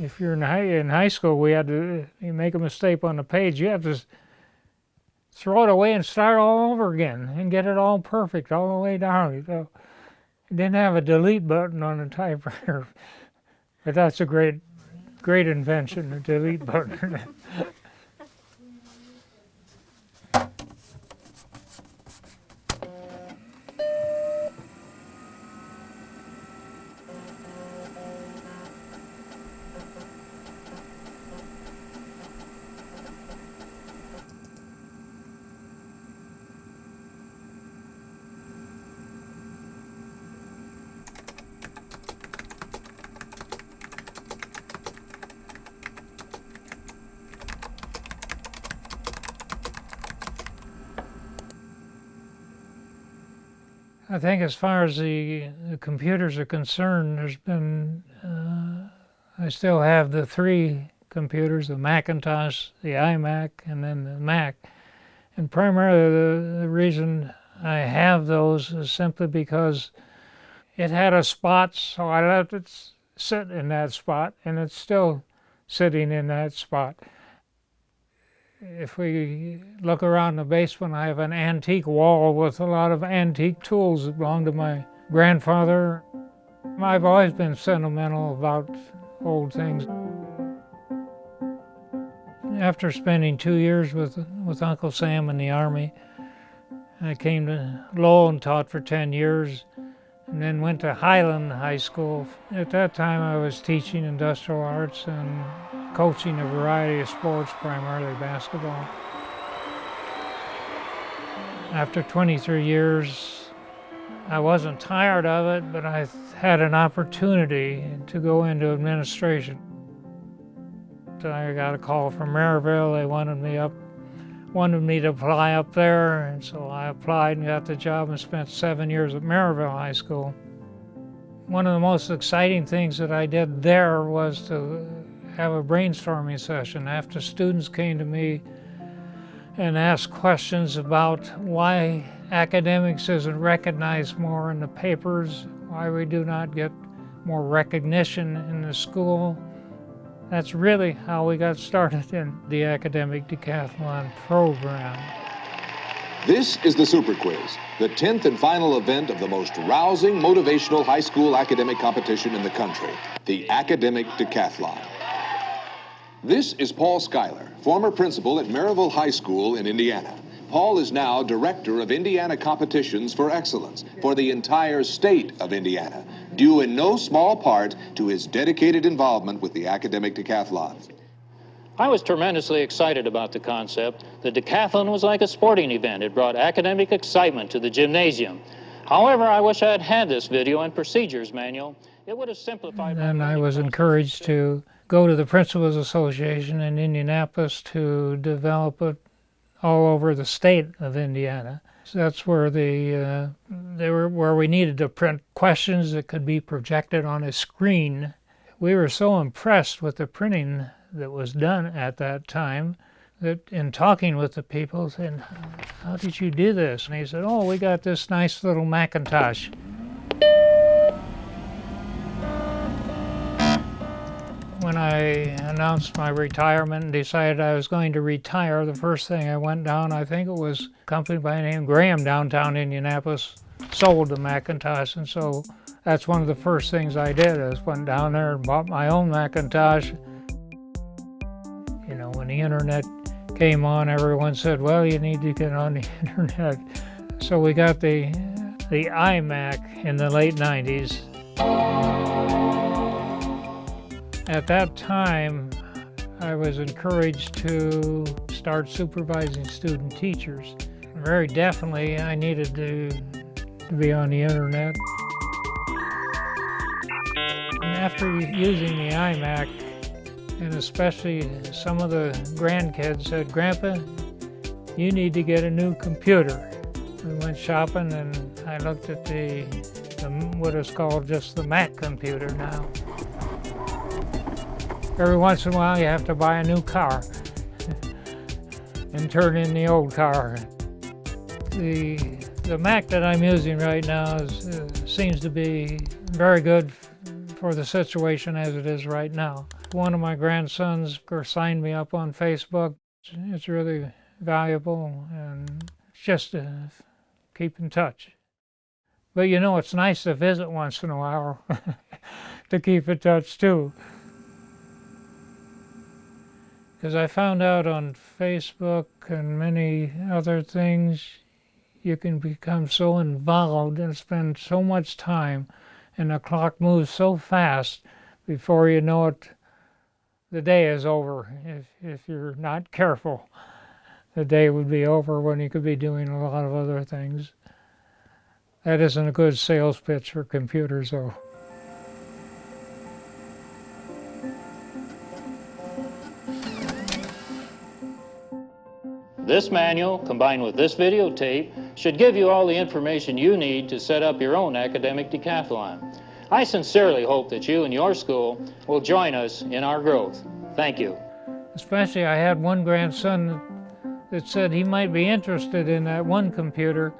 if you're in high school, we had to, you make a mistake on the page, you have to throw it away and start all over again and get it all perfect all the way down. So it didn't have a delete button on the typewriter, but that's a great invention, the delete button. I think as far as the computers are concerned, there's been, I still have the 3 computers, the Macintosh, the iMac, and then the Mac. And primarily the reason I have those is simply because it had a spot, so I let it sit in that spot, and it's still sitting in that spot. If we look around the basement, I have an antique wall with a lot of antique tools that belong to my grandfather. I've always been sentimental about old things. After spending 2 years with Uncle Sam in the Army, I came to Lowell and taught for 10 years, and then went to Highland High School. At that time, I was teaching industrial arts and coaching a variety of sports, primarily basketball. After 23 years, I wasn't tired of it, but I had an opportunity to go into administration. I got a call from Maryville. They wanted me to apply up there, and so I applied and got the job and spent 7 years at Maryville High School. One of the most exciting things that I did there was to have a brainstorming session after students came to me and asked questions about why academics isn't recognized more in the papers, why we do not get more recognition in the school. That's really how we got started in the academic decathlon program. This is the Super Quiz, the 10th and final event of the most rousing, motivational high school academic competition in the country, the Academic Decathlon. This is Paul Schuyler, former principal at Maryville High School in Indiana. Paul is now Director of Indiana Competitions for Excellence for the entire state of Indiana, due in no small part to his dedicated involvement with the Academic Decathlon. I was tremendously excited about the concept. The decathlon was like a sporting event. It brought academic excitement to the gymnasium. However, I wish I had had this video and procedures manual. It would have simplified. And I was encouraged to go to the Principals Association in Indianapolis to develop it all over the state of Indiana. So that's where where we needed to print questions that could be projected on a screen. We were so impressed with the printing that was done at that time that in talking with the people, saying, "How did you do this?" And he said, "Oh, we got this nice little Macintosh." When I announced my retirement and decided I was going to retire, the first thing I went down, I think it was a company by the name Graham, downtown Indianapolis, sold the Macintosh, and so that's one of the first things I did. I just went down there and bought my own Macintosh. You know, when the internet came on, everyone said, "Well, you need to get on the internet." So we got the iMac in the late 90s. At that time, I was encouraged to start supervising student teachers. Very definitely, I needed to be on the internet. And after using the iMac, and especially some of the grandkids said, "Grandpa, you need to get a new computer." We went shopping and I looked at the what is called just the Mac computer now. Every once in a while you have to buy a new car and turn in the old car. The Mac that I'm using right now seems to be very good for the situation as it is right now. One of my grandsons, of course, signed me up on Facebook. It's really valuable, and it's just to keep in touch. But you know, it's nice to visit once in a while to keep in touch too. Because I found out on Facebook and many other things, you can become so involved and spend so much time, and the clock moves so fast, before you know it, the day is over. If you're not careful, the day would be over when you could be doing a lot of other things. That isn't a good sales pitch for computers, though. This manual, combined with this videotape, should give you all the information you need to set up your own academic decathlon. I sincerely hope that you and your school will join us in our growth. Thank you. Especially, I had one grandson that said he might be interested in that one computer,